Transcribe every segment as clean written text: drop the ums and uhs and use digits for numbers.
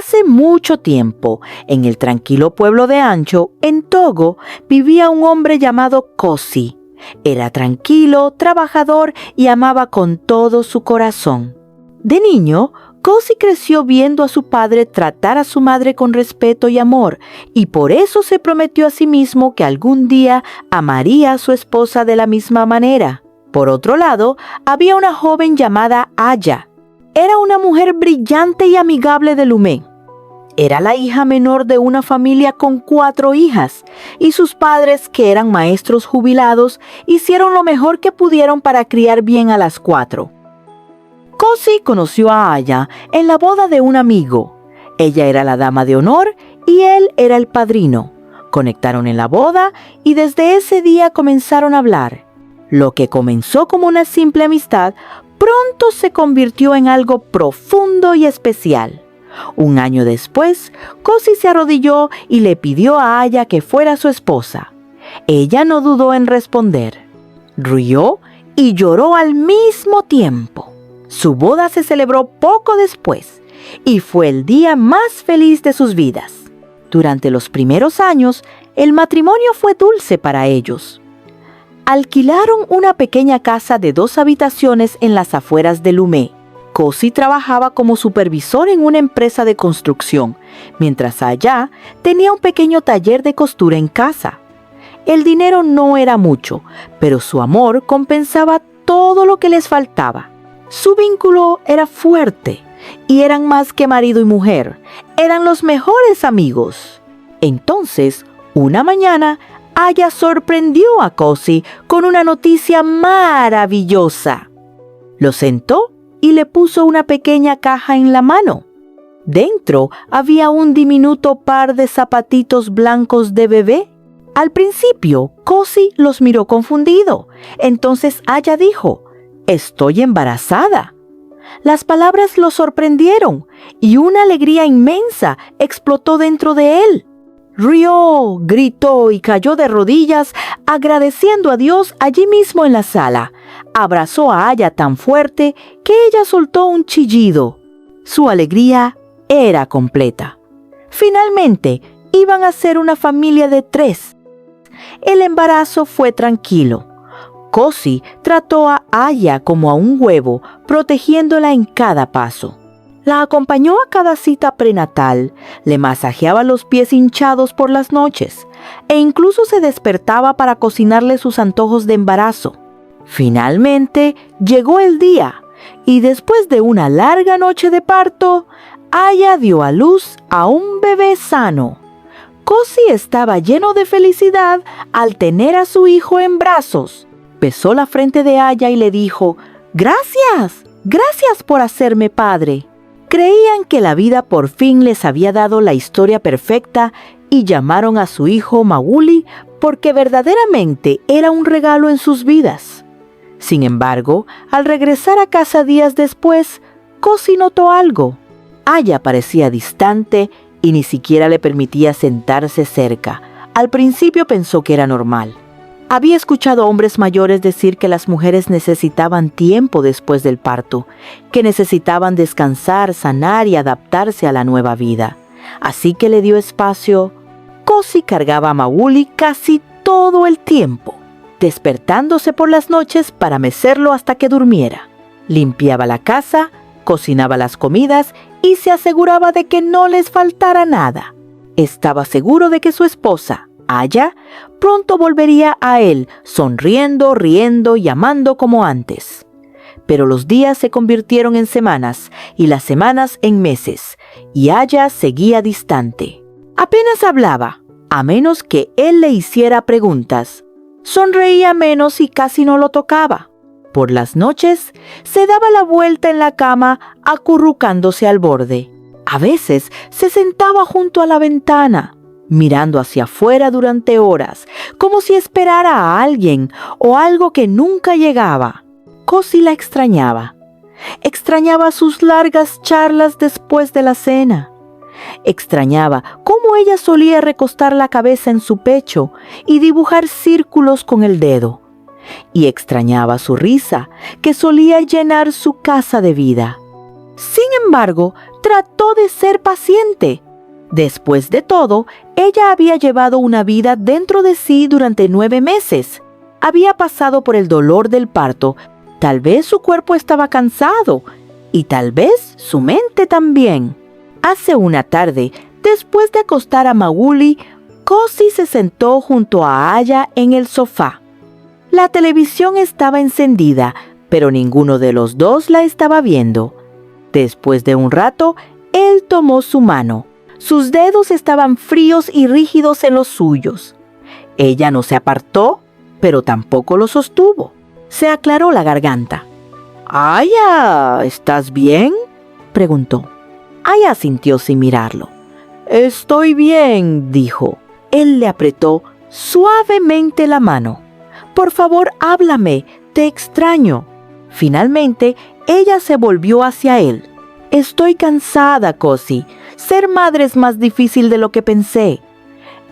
Hace mucho tiempo, en el tranquilo pueblo de Ancho, en Togo, vivía un hombre llamado Kosi. Era tranquilo, trabajador y amaba con todo su corazón. De niño, Kosi creció viendo a su padre tratar a su madre con respeto y amor, y por eso se prometió a sí mismo que algún día amaría a su esposa de la misma manera. Por otro lado, había una joven llamada Aya. Era una mujer brillante y amigable de Lumé. Era la hija menor de una familia con 4 hijas, y sus padres, que eran maestros jubilados, hicieron lo mejor que pudieron para criar bien a las 4. Kosi conoció a Aya en la boda de un amigo. Ella era la dama de honor y él era el padrino. Conectaron en la boda y desde ese día comenzaron a hablar. Lo que comenzó como una simple amistad, pronto se convirtió en algo profundo y especial. Un año después, Kosi se arrodilló y le pidió a Aya que fuera su esposa. Ella no dudó en responder. Rió y lloró al mismo tiempo. Su boda se celebró poco después y fue el día más feliz de sus vidas. Durante los primeros años, el matrimonio fue dulce para ellos. Alquilaron una pequeña casa de 2 habitaciones en las afueras de Lumé. Kosi trabajaba como supervisor en una empresa de construcción, mientras Aya tenía un pequeño taller de costura en casa. El dinero no era mucho, pero su amor compensaba todo lo que les faltaba. Su vínculo era fuerte y eran más que marido y mujer, eran los mejores amigos. Entonces, una mañana, Aya sorprendió a Kosi con una noticia maravillosa. Lo sentó y le puso una pequeña caja en la mano. Dentro había un diminuto par de zapatitos blancos de bebé. Al principio, Kosi los miró confundido. Entonces Aya dijo: «Estoy embarazada». Las palabras lo sorprendieron y una alegría inmensa explotó dentro de él. Rió, gritó y cayó de rodillas agradeciendo a Dios allí mismo en la sala. Abrazó a Aya tan fuerte que ella soltó un chillido. Su alegría era completa. Finalmente, iban a ser una familia de 3. El embarazo fue tranquilo. Kosi trató a Aya como a un huevo, protegiéndola en cada paso. La acompañó a cada cita prenatal, le masajeaba los pies hinchados por las noches e incluso se despertaba para cocinarle sus antojos de embarazo. Finalmente llegó el día y después de una larga noche de parto, Aya dio a luz a un bebé sano. Kosi estaba lleno de felicidad al tener a su hijo en brazos. Besó la frente de Aya y le dijo: «Gracias, gracias por hacerme padre». Creían que la vida por fin les había dado la historia perfecta y llamaron a su hijo Mawuli porque verdaderamente era un regalo en sus vidas. Sin embargo, al regresar a casa días después, Kosi notó algo. Aya parecía distante y ni siquiera le permitía sentarse cerca. Al principio pensó que era normal. Había escuchado a hombres mayores decir que las mujeres necesitaban tiempo después del parto, que necesitaban descansar, sanar y adaptarse a la nueva vida. Así que le dio espacio. Kosi cargaba a Mawuli casi todo el tiempo, despertándose por las noches para mecerlo hasta que durmiera. Limpiaba la casa, cocinaba las comidas y se aseguraba de que no les faltara nada. Estaba seguro de que su esposa, Aya, pronto volvería a él, sonriendo, riendo y amando como antes. Pero los días se convirtieron en semanas y las semanas en meses, y Aya seguía distante. Apenas hablaba, a menos que él le hiciera preguntas. Sonreía menos y casi no lo tocaba. Por las noches, se daba la vuelta en la cama, acurrucándose al borde. A veces se sentaba junto a la ventana, mirando hacia afuera durante horas, como si esperara a alguien o algo que nunca llegaba. Kosi la extrañaba. Extrañaba sus largas charlas después de la cena. Extrañaba cómo ella solía recostar la cabeza en su pecho y dibujar círculos con el dedo. Y extrañaba su risa, que solía llenar su casa de vida. Sin embargo, trató de ser paciente. Después de todo, ella había llevado una vida dentro de sí durante 9 meses. Había pasado por el dolor del parto. Tal vez su cuerpo estaba cansado y tal vez su mente también. Hace una tarde, después de acostar a Mowgli, Kosi se sentó junto a Aya en el sofá. La televisión estaba encendida, pero ninguno de los dos la estaba viendo. Después de un rato, él tomó su mano. Sus dedos estaban fríos y rígidos en los suyos. Ella no se apartó, pero tampoco lo sostuvo. Se aclaró la garganta. «Aya, ¿estás bien?», preguntó. Aya asintió sin mirarlo. «Estoy bien», dijo. Él le apretó suavemente la mano. «Por favor, háblame, te extraño». Finalmente, ella se volvió hacia él. «Estoy cansada, Kosi. Ser madre es más difícil de lo que pensé».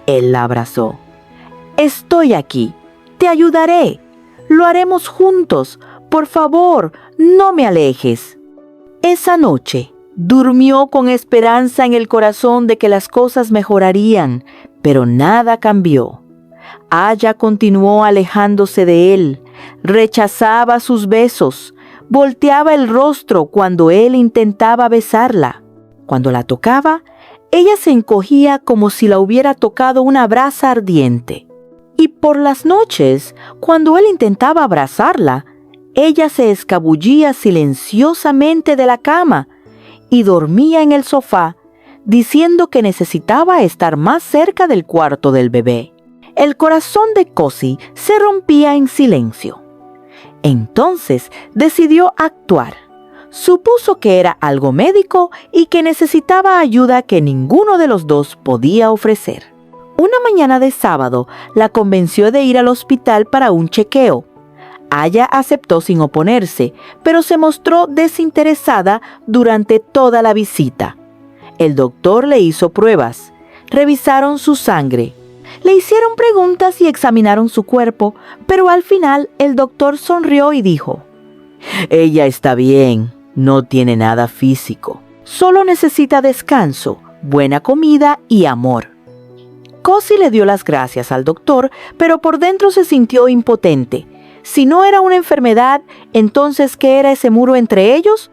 Él la abrazó. «Estoy aquí. Te ayudaré. Lo haremos juntos. Por favor, no me alejes». Esa noche, durmió con esperanza en el corazón de que las cosas mejorarían, pero nada cambió. Aya continuó alejándose de él, rechazaba sus besos, volteaba el rostro cuando él intentaba besarla. Cuando la tocaba, ella se encogía como si la hubiera tocado una brasa ardiente. Y por las noches, cuando él intentaba abrazarla, ella se escabullía silenciosamente de la cama y dormía en el sofá, diciendo que necesitaba estar más cerca del cuarto del bebé. El corazón de Kosi se rompía en silencio. Entonces decidió actuar. Supuso que era algo médico y que necesitaba ayuda que ninguno de los dos podía ofrecer. Una mañana de sábado la convenció de ir al hospital para un chequeo. Aya aceptó sin oponerse, pero se mostró desinteresada durante toda la visita. El doctor le hizo pruebas, revisaron su sangre, le hicieron preguntas y examinaron su cuerpo, pero al final el doctor sonrió y dijo: «Ella está bien, no tiene nada físico, solo necesita descanso, buena comida y amor». Kosi le dio las gracias al doctor, pero por dentro se sintió impotente. Si no era una enfermedad, entonces ¿qué era ese muro entre ellos?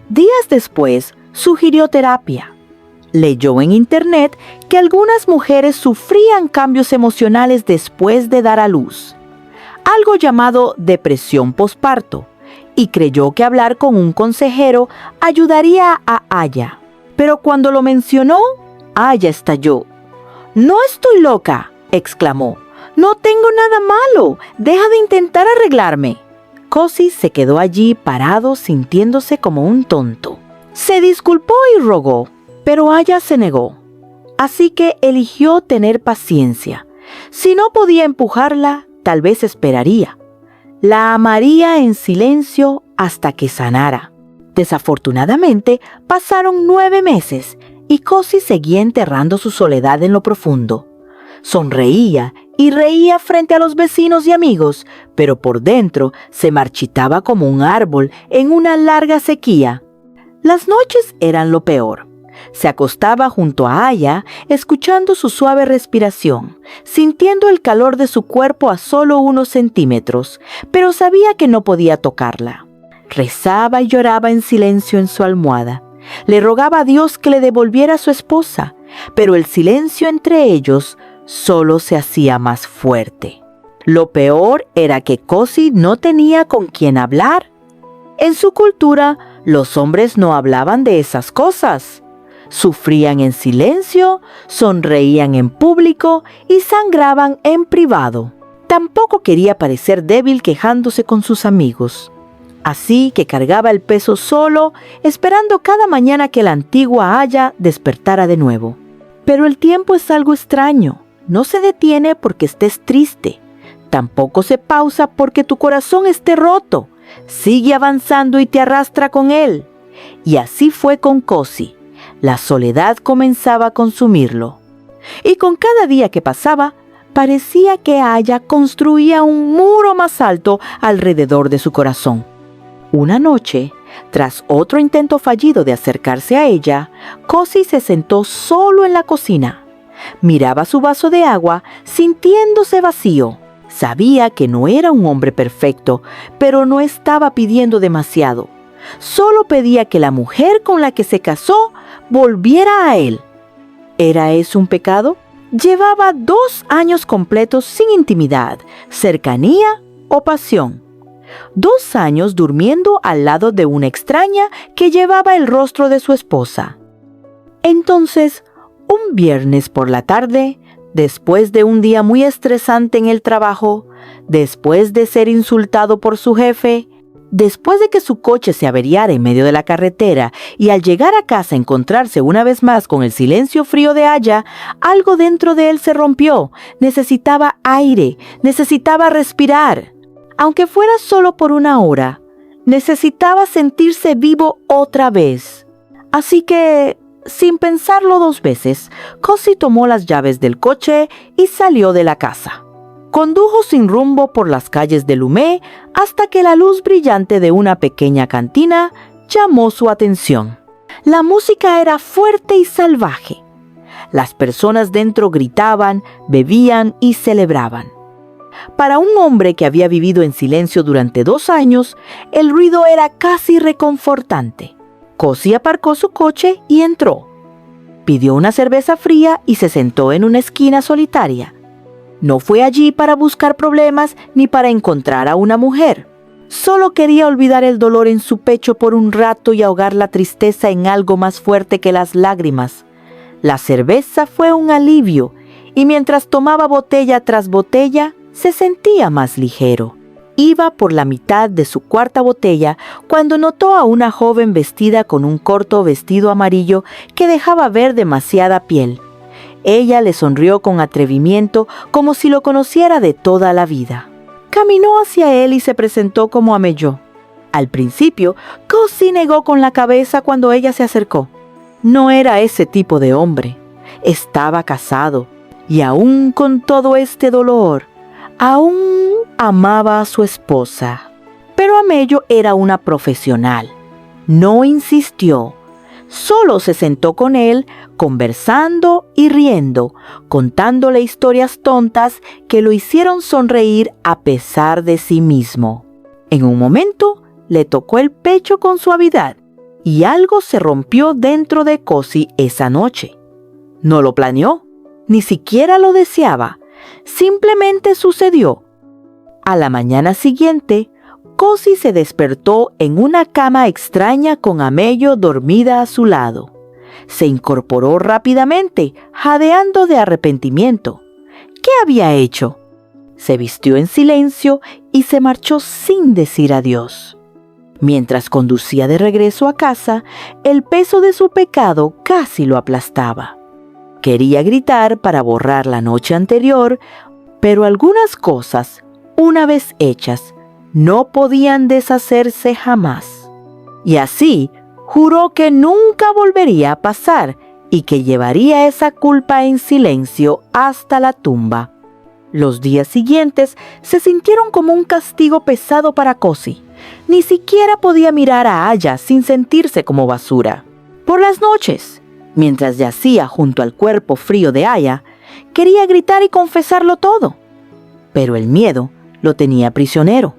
Días después, sugirió terapia. Leyó en internet que algunas mujeres sufrían cambios emocionales después de dar a luz, algo llamado depresión posparto, y creyó que hablar con un consejero ayudaría a Aya. Pero cuando lo mencionó, Aya estalló. «No estoy loca», exclamó. «No tengo nada malo. Deja de intentar arreglarme». Kosi se quedó allí parado sintiéndose como un tonto. Se disculpó y rogó, pero Aya se negó. Así que eligió tener paciencia. Si no podía empujarla, tal vez esperaría. La amaría en silencio hasta que sanara. Desafortunadamente, pasaron 9 meses y Kosi seguía enterrando su soledad en lo profundo. Sonreía y reía frente a los vecinos y amigos, pero por dentro se marchitaba como un árbol en una larga sequía. Las noches eran lo peor. Se acostaba junto a Aya, escuchando su suave respiración, sintiendo el calor de su cuerpo a solo unos centímetros, pero sabía que no podía tocarla. Rezaba y lloraba en silencio en su almohada. Le rogaba a Dios que le devolviera a su esposa, pero el silencio entre ellos solo se hacía más fuerte. Lo peor era que Kosi no tenía con quién hablar. En su cultura, los hombres no hablaban de esas cosas. Sufrían en silencio, sonreían en público y sangraban en privado. Tampoco quería parecer débil quejándose con sus amigos. Así que cargaba el peso solo, esperando cada mañana que la antigua Aya despertara de nuevo. Pero el tiempo es algo extraño. No se detiene porque estés triste. Tampoco se pausa porque tu corazón esté roto. Sigue avanzando y te arrastra con él. Y así fue con Kosi. La soledad comenzaba a consumirlo. Y con cada día que pasaba, parecía que Aya construía un muro más alto alrededor de su corazón. Una noche, Tras otro intento fallido de acercarse a ella, Cosi se sentó solo en la cocina. Miraba su vaso de agua, sintiéndose vacío. Sabía que no era un hombre perfecto, pero no estaba pidiendo demasiado. Solo pedía que la mujer con la que se casó volviera a él. ¿Era eso un pecado? Llevaba 2 años completos sin intimidad, cercanía o pasión. 2 años durmiendo al lado de una extraña que llevaba el rostro de su esposa. Entonces, un viernes por la tarde, después de un día muy estresante en el trabajo, después de ser insultado por su jefe, después de que su coche se averiara en medio de la carretera y al llegar a casa encontrarse una vez más con el silencio frío de Aya, algo dentro de él se rompió. Necesitaba aire, necesitaba respirar. Aunque fuera solo por 1 hora, necesitaba sentirse vivo otra vez. Así que, sin pensarlo 2 veces, Cosi tomó las llaves del coche y salió de la casa. Condujo sin rumbo por las calles de Lumé hasta que la luz brillante de una pequeña cantina llamó su atención. La música era fuerte y salvaje. Las personas dentro gritaban, bebían y celebraban. Para un hombre que había vivido en silencio durante 2 años, el ruido era casi reconfortante. Cosi aparcó su coche y entró. Pidió una cerveza fría y se sentó en una esquina solitaria. No fue allí para buscar problemas ni para encontrar a una mujer. Solo quería olvidar el dolor en su pecho por un rato y ahogar la tristeza en algo más fuerte que las lágrimas. La cerveza fue un alivio y mientras tomaba botella tras botella, se sentía más ligero. Iba por la mitad de su 4ª botella cuando notó a una joven vestida con un corto vestido amarillo que dejaba ver demasiada piel. Ella le sonrió con atrevimiento como si lo conociera de toda la vida. Caminó hacia él y se presentó como Amello. Al principio, Cosi negó con la cabeza cuando ella se acercó. No era ese tipo de hombre. Estaba casado y aún con todo este dolor, aún amaba a su esposa. Pero Amello era una profesional. No insistió. Solo se sentó con él, conversando y riendo, contándole historias tontas que lo hicieron sonreír a pesar de sí mismo. En un momento, le tocó el pecho con suavidad y algo se rompió dentro de Cosi esa noche. No lo planeó, ni siquiera lo deseaba, simplemente sucedió. A la mañana siguiente, Cosi se despertó en una cama extraña con Amello dormida a su lado. Se incorporó rápidamente, jadeando de arrepentimiento. ¿Qué había hecho? Se vistió en silencio y se marchó sin decir adiós. Mientras conducía de regreso a casa, el peso de su pecado casi lo aplastaba. Quería gritar para borrar la noche anterior, pero algunas cosas, una vez hechas, no podían deshacerse jamás. Y así, juró que nunca volvería a pasar y que llevaría esa culpa en silencio hasta la tumba. Los días siguientes se sintieron como un castigo pesado para Cosi. Ni siquiera podía mirar a Aya sin sentirse como basura. Por las noches, mientras yacía junto al cuerpo frío de Aya, quería gritar y confesarlo todo. Pero el miedo lo tenía prisionero.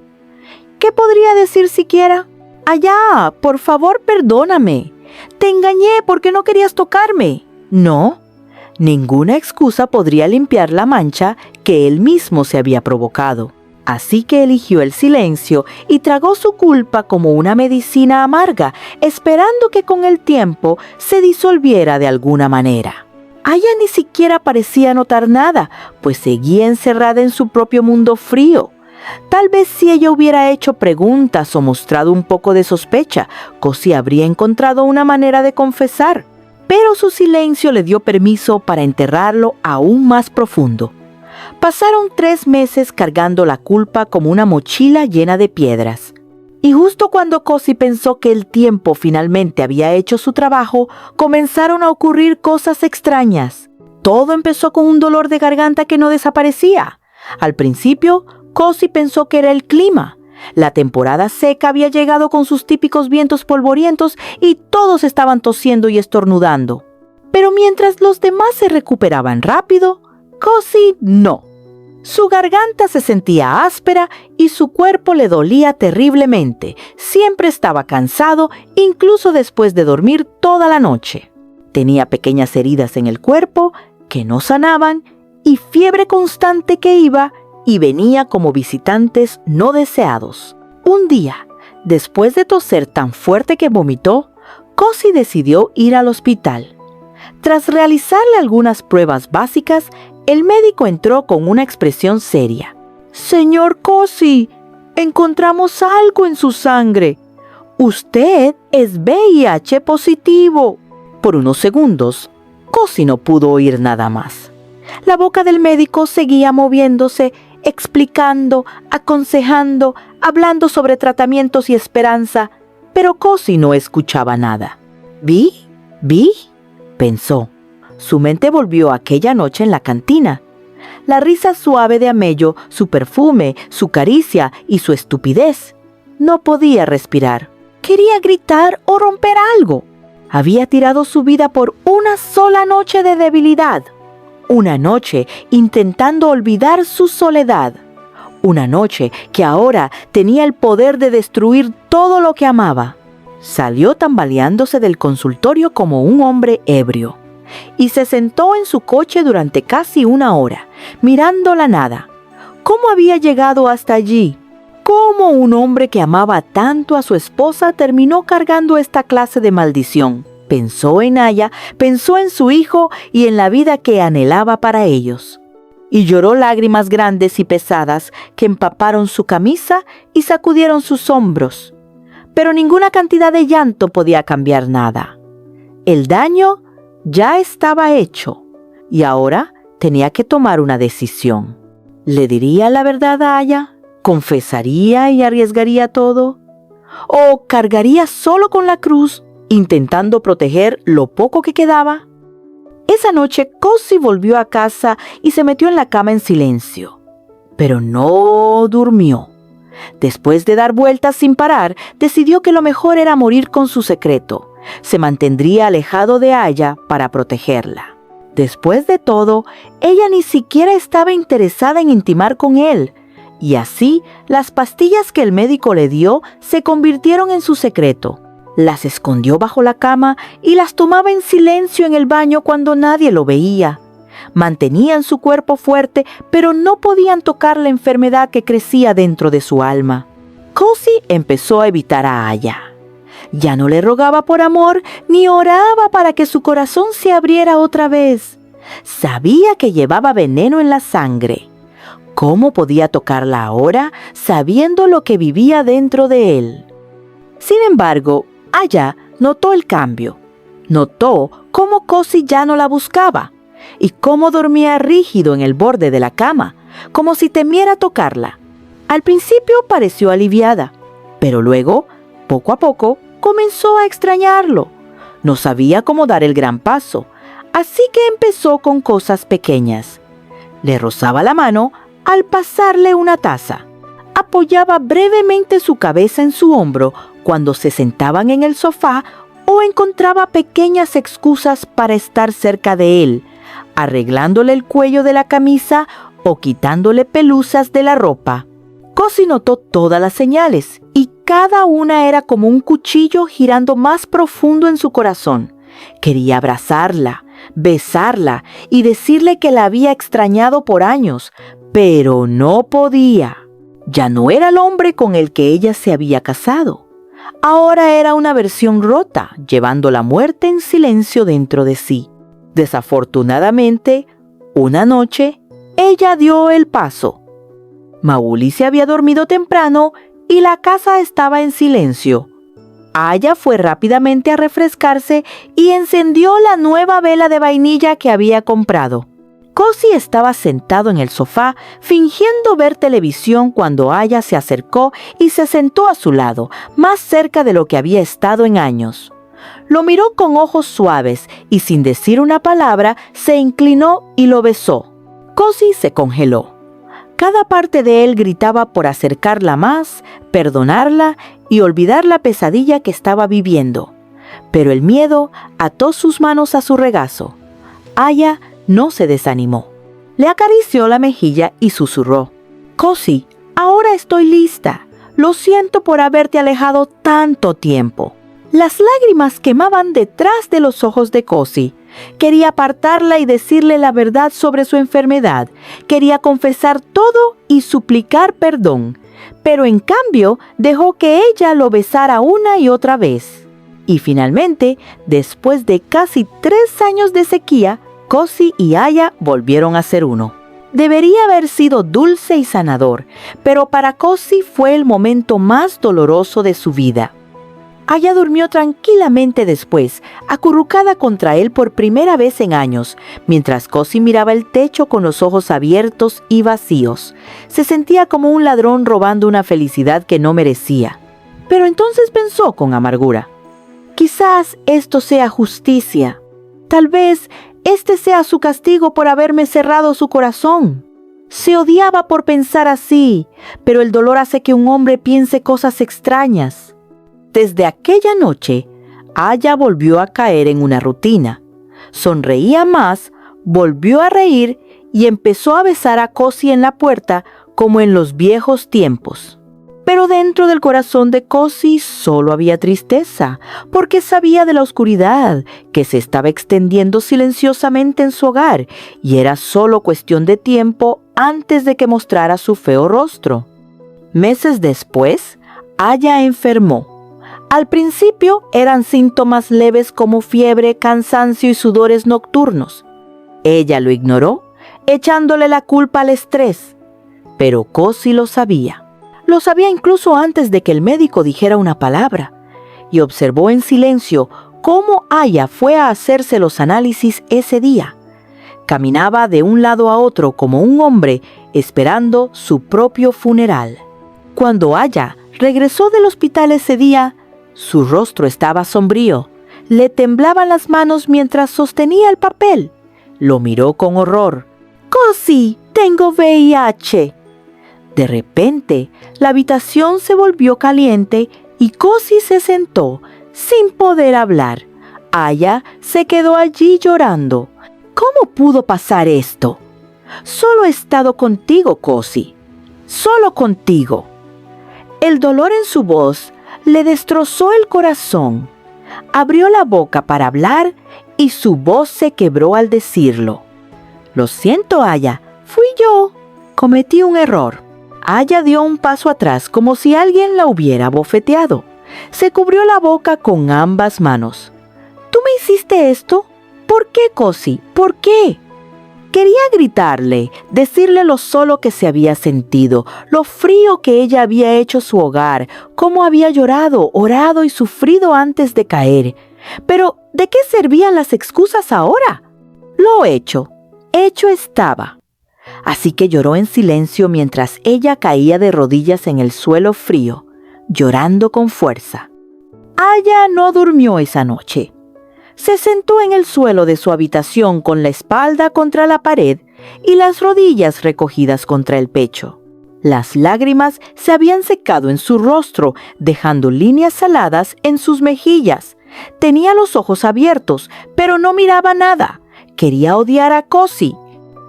¿Qué podría decir siquiera? Aya, por favor, perdóname. Te engañé porque no querías tocarme. No, ninguna excusa podría limpiar la mancha que él mismo se había provocado. Así que eligió el silencio y tragó su culpa como una medicina amarga, esperando que con el tiempo se disolviera de alguna manera. Aya ni siquiera parecía notar nada, pues seguía encerrada en su propio mundo frío. Tal vez si ella hubiera hecho preguntas o mostrado un poco de sospecha, Cosi habría encontrado una manera de confesar. Pero su silencio le dio permiso para enterrarlo aún más profundo. Pasaron 3 meses cargando la culpa como una mochila llena de piedras. Y justo cuando Cosi pensó que el tiempo finalmente había hecho su trabajo, comenzaron a ocurrir cosas extrañas. Todo empezó con un dolor de garganta que no desaparecía. Al principio, Cosi pensó que era el clima, La temporada seca había llegado con sus típicos vientos polvorientos y todos estaban tosiendo y estornudando. Pero mientras los demás se recuperaban rápido, Cozy no. Su garganta se sentía áspera y su cuerpo le dolía terriblemente. Siempre estaba cansado, incluso después de dormir toda la noche. Tenía pequeñas heridas en el cuerpo que no sanaban y fiebre constante que iba y venía como visitantes no deseados. Un día, después de toser tan fuerte que vomitó, Cozy decidió ir al hospital. Tras realizarle algunas pruebas básicas, el médico entró con una expresión seria. «Señor Cozy, encontramos algo en su sangre. Usted es VIH positivo». Por unos segundos, Cozy no pudo oír nada más. La boca del médico seguía moviéndose, explicando, aconsejando, hablando sobre tratamientos y esperanza, pero Cozy no escuchaba nada. «¿Vi? Pensó. Su mente volvió a aquella noche en la cantina. La risa suave de Amello, su perfume, su caricia y su estupidez. No podía respirar. Quería gritar o romper algo. Había tirado su vida por una sola noche de debilidad. Una noche intentando olvidar su soledad. Una noche que ahora tenía el poder de destruir todo lo que amaba. Salió tambaleándose del consultorio como un hombre ebrio y se sentó en su coche durante casi una hora, mirando la nada. ¿Cómo había llegado hasta allí? ¿Cómo un hombre que amaba tanto a su esposa terminó cargando esta clase de maldición? Pensó en Aya, pensó en su hijo y en la vida que anhelaba para ellos. Y lloró lágrimas grandes y pesadas que empaparon su camisa y sacudieron sus hombros. Pero ninguna cantidad de llanto podía cambiar nada. El daño ya estaba hecho y ahora tenía que tomar una decisión. ¿Le diría la verdad a Aya? ¿Confesaría y arriesgaría todo? ¿O cargaría solo con la cruz, intentando proteger lo poco que quedaba? Esa noche Cozy volvió a casa y se metió en la cama en silencio. Pero no durmió. Después de dar vueltas sin parar, decidió que lo mejor era morir con su secreto. Se mantendría alejado de Aya para protegerla. Después de todo, ella ni siquiera estaba interesada en intimar con él. Y así, las pastillas que el médico le dio se convirtieron en su secreto. Las escondió bajo la cama y las tomaba en silencio en el baño cuando nadie lo veía. Mantenían su cuerpo fuerte, pero no podían tocar la enfermedad que crecía dentro de su alma. Cozy empezó a evitar a Aya. Ya no le rogaba por amor ni oraba para que su corazón se abriera otra vez. Sabía que llevaba veneno en la sangre. ¿Cómo podía tocarla ahora, sabiendo lo que vivía dentro de él? Sin embargo, Aya notó el cambio. Notó cómo Cozy ya no la buscaba y cómo dormía rígido en el borde de la cama, como si temiera tocarla. Al principio pareció aliviada, pero luego, poco a poco, comenzó a extrañarlo. No sabía cómo dar el gran paso, así que empezó con cosas pequeñas. Le rozaba la mano al pasarle una taza. Apoyaba brevemente su cabeza en su hombro cuando se sentaban en el sofá o encontraba pequeñas excusas para estar cerca de él, arreglándole el cuello de la camisa o quitándole pelusas de la ropa. Cozy notó todas las señales y cada una era como un cuchillo girando más profundo en su corazón. Quería abrazarla, besarla y decirle que la había extrañado por años, pero no podía. Ya no era el hombre con el que ella se había casado. Ahora era una versión rota, llevando la muerte en silencio dentro de sí. Desafortunadamente, una noche, ella dio el paso. Mauly se había dormido temprano y la casa estaba en silencio. Aya fue rápidamente a refrescarse y encendió la nueva vela de vainilla que había comprado. Cozy estaba sentado en el sofá, fingiendo ver televisión cuando Aya se acercó y se sentó a su lado, más cerca de lo que había estado en años. Lo miró con ojos suaves y sin decir una palabra, se inclinó y lo besó. Cozy se congeló. Cada parte de él gritaba por acercarla más, perdonarla y olvidar la pesadilla que estaba viviendo. Pero el miedo ató sus manos a su regazo. Aya no se desanimó. Le acarició la mejilla y susurró: «Cozy, ahora estoy lista. Lo siento por haberte alejado tanto tiempo». Las lágrimas quemaban detrás de los ojos de Cozy. Quería apartarla y decirle la verdad sobre su enfermedad. Quería confesar todo y suplicar perdón. Pero en cambio dejó que ella lo besara una y otra vez. Y finalmente, después de casi 3 años de sequía, Cozy y Aya volvieron a ser uno. Debería haber sido dulce y sanador, pero para Cozy fue el momento más doloroso de su vida. Aya durmió tranquilamente después, acurrucada contra él por primera vez en años, mientras Cozy miraba el techo con los ojos abiertos y vacíos. Se sentía como un ladrón robando una felicidad que no merecía. Pero entonces pensó con amargura: quizás esto sea justicia. Tal vez este sea su castigo por haberme cerrado su corazón. Se odiaba por pensar así, pero el dolor hace que un hombre piense cosas extrañas. Desde aquella noche, Aya volvió a caer en una rutina. Sonreía más, volvió a reír y empezó a besar a Cozy en la puerta como en los viejos tiempos. Pero dentro del corazón de Cozy solo había tristeza, porque sabía de la oscuridad que se estaba extendiendo silenciosamente en su hogar y era solo cuestión de tiempo antes de que mostrara su feo rostro. Meses después, Aya enfermó. Al principio eran síntomas leves como fiebre, cansancio y sudores nocturnos. Ella lo ignoró, echándole la culpa al estrés. Pero Cozy lo sabía. Lo sabía incluso antes de que el médico dijera una palabra. Y observó en silencio cómo Aya fue a hacerse los análisis ese día. Caminaba de un lado a otro como un hombre esperando su propio funeral. Cuando Aya regresó del hospital ese día, su rostro estaba sombrío. Le temblaban las manos mientras sostenía el papel. Lo miró con horror. «Cozy, tengo VIH». De repente, la habitación se volvió caliente y Cozy se sentó, sin poder hablar. Aya se quedó allí llorando. «¿Cómo pudo pasar esto?» «Solo he estado contigo, Cozy. Solo contigo». El dolor en su voz le destrozó el corazón. Abrió la boca para hablar y su voz se quebró al decirlo. «Lo siento, Aya, fui yo. Cometí un error». Aya dio un paso atrás como si alguien la hubiera bofeteado. Se cubrió la boca con ambas manos. «¿Tú me hiciste esto? ¿Por qué, Cozy? ¿Por qué?» Quería gritarle, decirle lo solo que se había sentido, lo frío que ella había hecho su hogar, cómo había llorado, orado y sufrido antes de caer. Pero, ¿de qué servían las excusas ahora? Lo hecho estaba. Así que lloró en silencio mientras ella caía de rodillas en el suelo frío, llorando con fuerza. Aya no durmió esa noche. Se sentó en el suelo de su habitación con la espalda contra la pared y las rodillas recogidas contra el pecho. Las lágrimas se habían secado en su rostro, dejando líneas saladas en sus mejillas. Tenía los ojos abiertos, pero no miraba nada. Quería odiar a Cozy.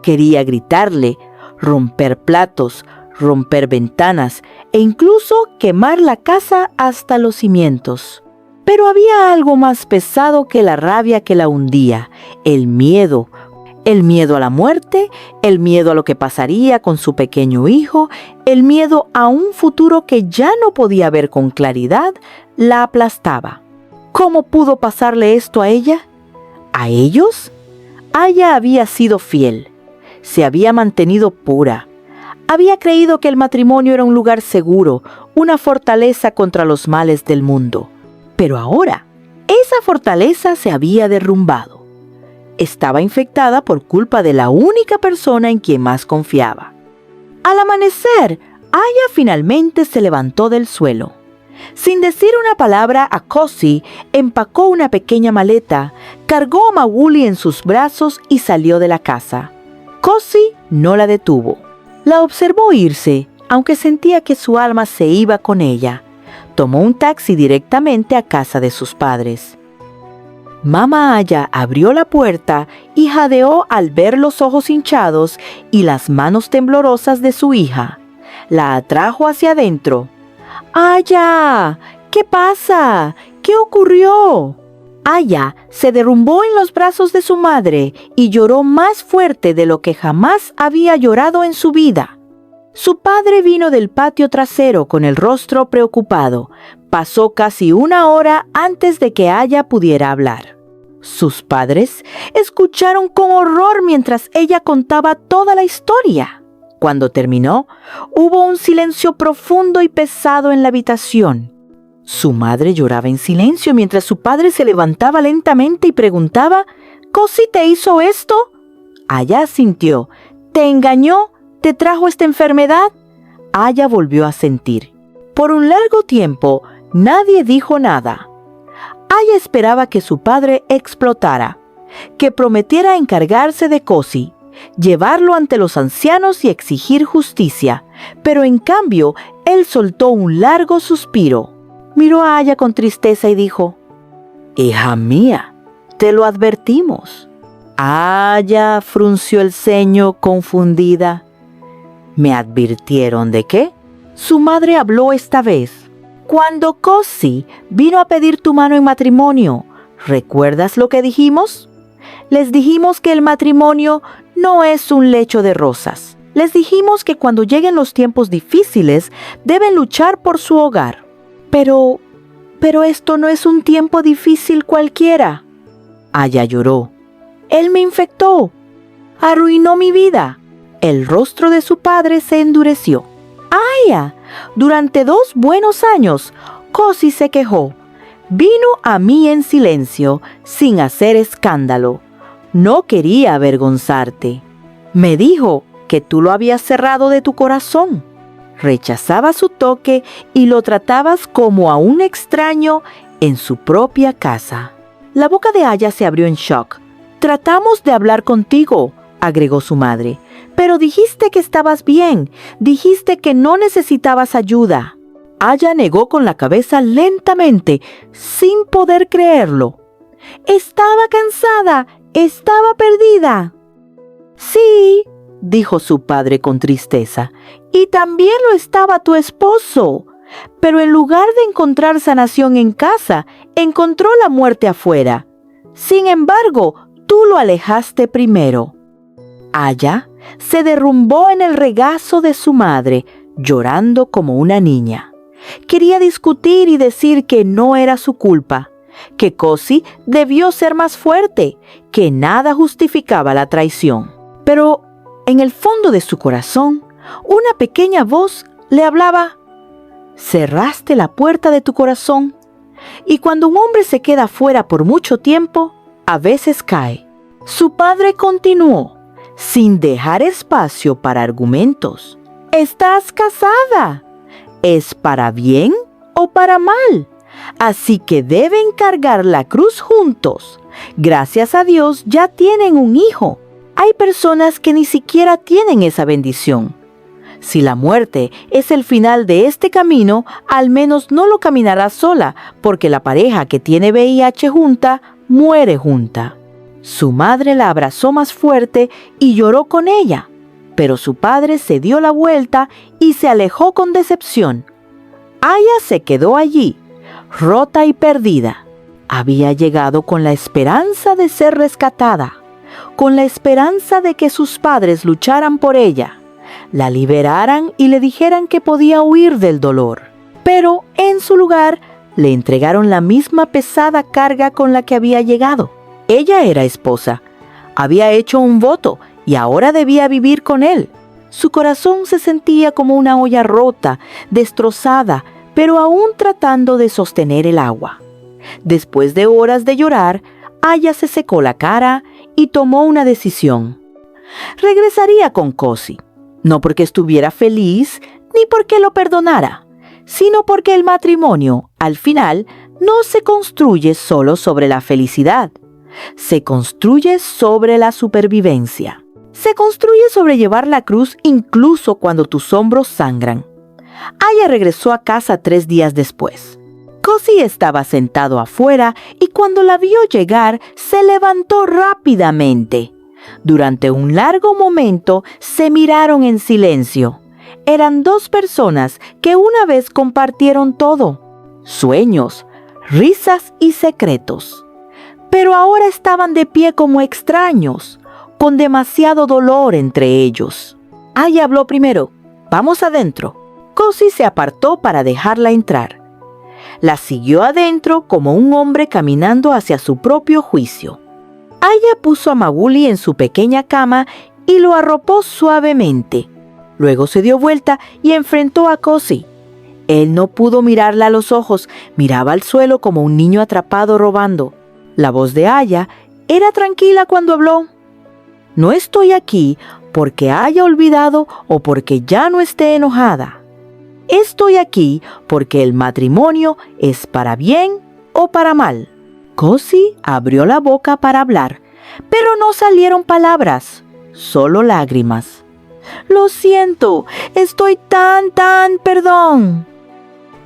Quería gritarle, romper platos, romper ventanas e incluso quemar la casa hasta los cimientos. Pero había algo más pesado que la rabia que la hundía: el miedo. El miedo a la muerte, el miedo a lo que pasaría con su pequeño hijo, el miedo a un futuro que ya no podía ver con claridad, la aplastaba. ¿Cómo pudo pasarle esto a ella? ¿A ellos? Aya había sido fiel. Se había mantenido pura. Había creído que el matrimonio era un lugar seguro, una fortaleza contra los males del mundo. Pero ahora, esa fortaleza se había derrumbado. Estaba infectada por culpa de la única persona en quien más confiaba. Al amanecer, Aya finalmente se levantó del suelo. Sin decir una palabra a Cozy, empacó una pequeña maleta, cargó a Mowgli en sus brazos y salió de la casa. Cozy no la detuvo. La observó irse, aunque sentía que su alma se iba con ella. Tomó un taxi directamente a casa de sus padres. Mama Aya abrió la puerta y jadeó al ver los ojos hinchados y las manos temblorosas de su hija. La atrajo hacia adentro. ¡Aya! ¿Qué pasa? ¿Qué ocurrió? Aya se derrumbó en los brazos de su madre y lloró más fuerte de lo que jamás había llorado en su vida. Su padre vino del patio trasero con el rostro preocupado. Pasó casi 1 hora antes de que Aya pudiera hablar. Sus padres escucharon con horror mientras ella contaba toda la historia. Cuando terminó, hubo un silencio profundo y pesado en la habitación. Su madre lloraba en silencio mientras su padre se levantaba lentamente y preguntaba: ¿Cosi te hizo esto? Aya asintió. ¿Te engañó? ¿Te trajo esta enfermedad? Aya volvió a sentir. Por un largo tiempo, nadie dijo nada. Aya esperaba que su padre explotara, que prometiera encargarse de Cosi, llevarlo ante los ancianos y exigir justicia, pero en cambio, él soltó un largo suspiro. Miró a Aya con tristeza y dijo: «Hija mía, te lo advertimos». Aya frunció el ceño confundida. ¿Me advirtieron de qué? Su madre habló esta vez. Cuando Cosi vino a pedir tu mano en matrimonio, ¿recuerdas lo que dijimos? Les dijimos que el matrimonio no es un lecho de rosas. Les dijimos que cuando lleguen los tiempos difíciles, deben luchar por su hogar. Pero esto no es un tiempo difícil cualquiera. Aya lloró. Él me infectó. Arruinó mi vida. El rostro de su padre se endureció. Aya, durante 2 buenos años, Cosi se quejó. Vino a mí en silencio, sin hacer escándalo. No quería avergonzarte. Me dijo que tú lo habías cerrado de tu corazón. Rechazaba su toque y lo tratabas como a un extraño en su propia casa. La boca de Aya se abrió en shock. Tratamos de hablar contigo, agregó su madre, pero dijiste que estabas bien, dijiste que no necesitabas ayuda. Aya negó con la cabeza lentamente, sin poder creerlo. Estaba cansada, estaba perdida. Sí, dijo su padre con tristeza, y también lo estaba tu esposo. Pero en lugar de encontrar sanación en casa, encontró la muerte afuera. Sin embargo, tú lo alejaste primero. Aya se derrumbó en el regazo de su madre, llorando como una niña. Quería discutir y decir que no era su culpa, que Cosi debió ser más fuerte, que nada justificaba la traición. Pero en el fondo de su corazón, una pequeña voz le hablaba: cerraste la puerta de tu corazón, y cuando un hombre se queda fuera por mucho tiempo, a veces cae. Su padre continuó, sin dejar espacio para argumentos. Estás casada. ¿Es para bien o para mal? Así que deben cargar la cruz juntos. Gracias a Dios ya tienen un hijo. Hay personas que ni siquiera tienen esa bendición. Si la muerte es el final de este camino, al menos no lo caminará sola, porque la pareja que tiene VIH junta, muere junta. Su madre la abrazó más fuerte y lloró con ella, pero su padre se dio la vuelta y se alejó con decepción. Aya se quedó allí, rota y perdida. Había llegado con la esperanza de ser rescatada, con la esperanza de que sus padres lucharan por ella, la liberaran y le dijeran que podía huir del dolor. Pero en su lugar le entregaron la misma pesada carga con la que había llegado. Ella era esposa, había hecho un voto y ahora debía vivir con él. Su corazón se sentía como una olla rota, destrozada, pero aún tratando de sostener el agua. Después de horas de llorar, Aya se secó la cara y tomó una decisión. Regresaría con Cosi, no porque estuviera feliz ni porque lo perdonara, sino porque el matrimonio, al final, no se construye solo sobre la felicidad. Se construye sobre la supervivencia. Se construye sobre llevar la cruz incluso cuando tus hombros sangran. Aya regresó a casa 3 días después. Cosi estaba sentado afuera y cuando la vio llegar, se levantó rápidamente. Durante un largo momento se miraron en silencio. Eran 2 personas que una vez compartieron todo: sueños, risas y secretos. Pero ahora estaban de pie como extraños, con demasiado dolor entre ellos. Aya habló primero. «Vamos adentro». Cosi se apartó para dejarla entrar. La siguió adentro como un hombre caminando hacia su propio juicio. Aya puso a Mowgli en su pequeña cama y lo arropó suavemente. Luego se dio vuelta y enfrentó a Cosi. Él no pudo mirarla a los ojos, miraba al suelo como un niño atrapado robando. La voz de Aya era tranquila cuando habló. «No estoy aquí porque haya olvidado o porque ya no esté enojada. Estoy aquí porque el matrimonio es para bien o para mal». Cosi abrió la boca para hablar, pero no salieron palabras, solo lágrimas. «Lo siento, estoy tan, perdón».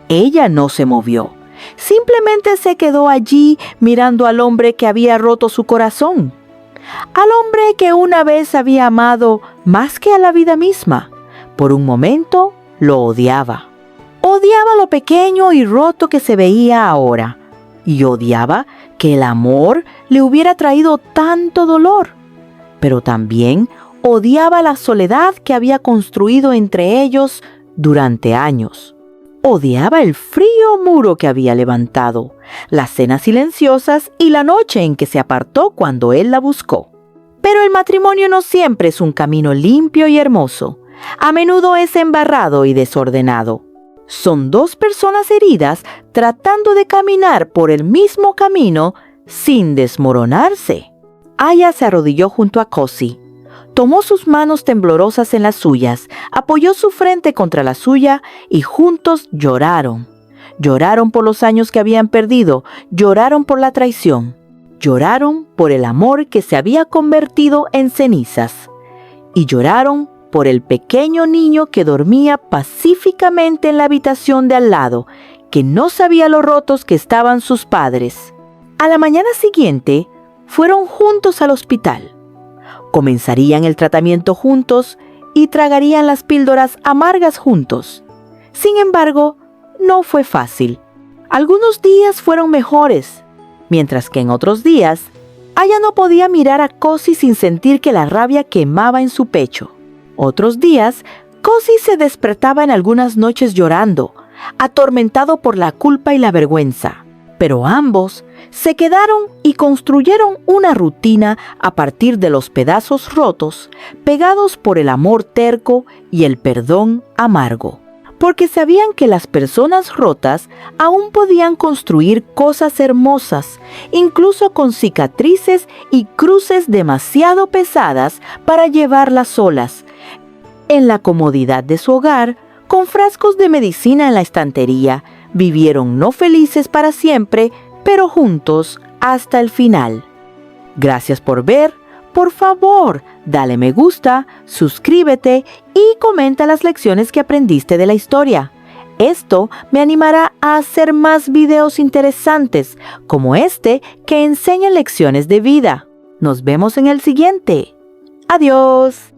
Ella no se movió, simplemente se quedó allí mirando al hombre que había roto su corazón. Al hombre que una vez había amado más que a la vida misma. Por un momento lo odiaba. Odiaba lo pequeño y roto que se veía ahora. Y odiaba que el amor le hubiera traído tanto dolor. Pero también odiaba la soledad que había construido entre ellos durante años. Odiaba el frío muro que había levantado, las cenas silenciosas y la noche en que se apartó cuando él la buscó. Pero el matrimonio no siempre es un camino limpio y hermoso. A menudo es embarrado y desordenado. Son 2 personas heridas tratando de caminar por el mismo camino sin desmoronarse. Aya se arrodilló junto a Cosi. Tomó sus manos temblorosas en las suyas, apoyó su frente contra la suya y juntos lloraron. Lloraron por los años que habían perdido, lloraron por la traición, lloraron por el amor que se había convertido en cenizas y lloraron por el pequeño niño que dormía pacíficamente en la habitación de al lado, que no sabía lo rotos que estaban sus padres. A la mañana siguiente, fueron juntos al hospital. Comenzarían el tratamiento juntos y tragarían las píldoras amargas juntos. Sin embargo, no fue fácil. Algunos días fueron mejores, mientras que en otros días, Aya no podía mirar a Cosi sin sentir que la rabia quemaba en su pecho. Otros días, Cosi se despertaba en algunas noches llorando, atormentado por la culpa y la vergüenza. Pero ambos se quedaron y construyeron una rutina a partir de los pedazos rotos, pegados por el amor terco y el perdón amargo. Porque sabían que las personas rotas aún podían construir cosas hermosas, incluso con cicatrices y cruces demasiado pesadas para llevarlas solas, en la comodidad de su hogar, con frascos de medicina en la estantería. Vivieron no felices para siempre, pero juntos hasta el final. Gracias por ver. Por favor, dale me gusta, suscríbete y comenta las lecciones que aprendiste de la historia. Esto me animará a hacer más videos interesantes como este que enseñan lecciones de vida. Nos vemos en el siguiente. Adiós.